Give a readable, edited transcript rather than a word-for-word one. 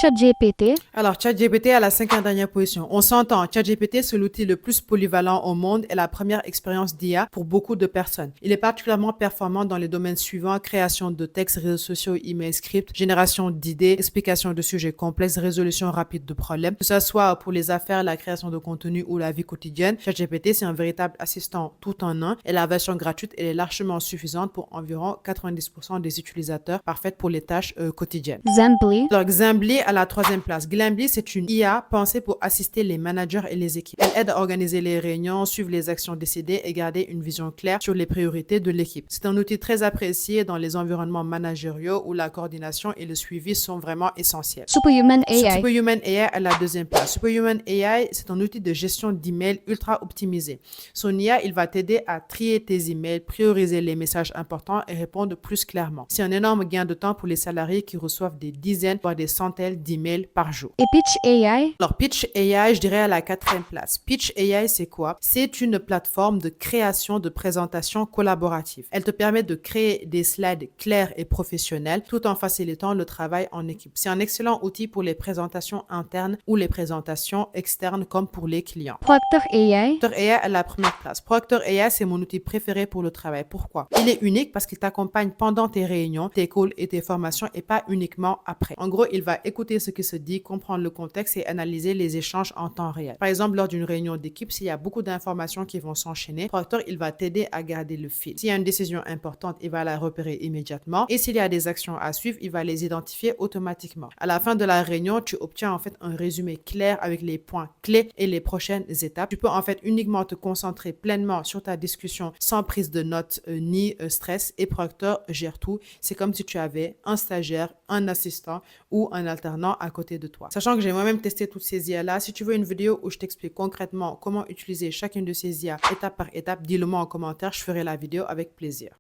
ChatGPT. Alors, ChatGPT à la 5e dernière position. On s'entend, ChatGPT, c'est l'outil le plus polyvalent au monde et la première expérience d'IA pour beaucoup de personnes. Il est particulièrement performant dans les domaines suivants: création de textes, réseaux sociaux, email, script, génération d'idées, explication de sujets complexes, résolution rapide de problèmes, que ce soit pour les affaires, la création de contenu ou la vie quotidienne. ChatGPT, c'est un véritable assistant tout en un et la version gratuite, elle est largement suffisante pour environ 90% des utilisateurs, parfaite pour les tâches quotidiennes. Xambly. Alors, Xambly à la 3e place. Xambly, c'est une IA pensée pour assister les managers et les équipes. Elle aide à organiser les réunions, suivre les actions décidées et garder une vision claire sur les priorités de l'équipe. C'est un outil très apprécié dans les environnements managériaux où la coordination et le suivi sont vraiment essentiels. Superhuman AI. Superhuman AI à la 2e place. Superhuman AI, c'est un outil de gestion d'emails ultra optimisé. Son IA, il va t'aider à trier tes emails, prioriser les messages importants et répondre plus clairement. C'est un énorme gain de temps pour les salariés qui reçoivent des dizaines, voire des centaines d'emails par jour. Et Pitch AI. Alors, Pitch AI, je dirais à la 4e place. Pitch AI, c'est quoi? C'est une plateforme de création de présentations collaboratives. Elle te permet de créer des slides clairs et professionnels tout en facilitant le travail en équipe. C'est un excellent outil pour les présentations internes ou les présentations externes comme pour les clients. Proctor AI. Proctor AI à la 1re place. Proctor AI, c'est mon outil préféré pour le travail. Pourquoi? Il est unique parce qu'il t'accompagne pendant tes réunions, tes calls et tes formations et pas uniquement après. En gros, il va écouter ce qui se dit, comprendre le contexte et analyser les échanges en temps réel. Par exemple, lors d'une réunion d'équipe, s'il y a beaucoup d'informations qui vont s'enchaîner, Proctor, il va t'aider à garder le fil. S'il y a une décision importante, il va la repérer immédiatement. Et s'il y a des actions à suivre, il va les identifier automatiquement. À la fin de la réunion, tu obtiens en fait un résumé clair avec les points clés et les prochaines étapes. Tu peux en fait uniquement te concentrer pleinement sur ta discussion sans prise de notes ni stress, et Proctor gère tout. C'est comme si tu avais un stagiaire, un assistant ou un alternant à côté de toi. Sachant que j'ai moi-même testé toutes ces IA-là, si tu veux une vidéo où je t'explique concrètement comment utiliser chacune de ces IA étape par étape, dis-le moi en commentaire, je ferai la vidéo avec plaisir.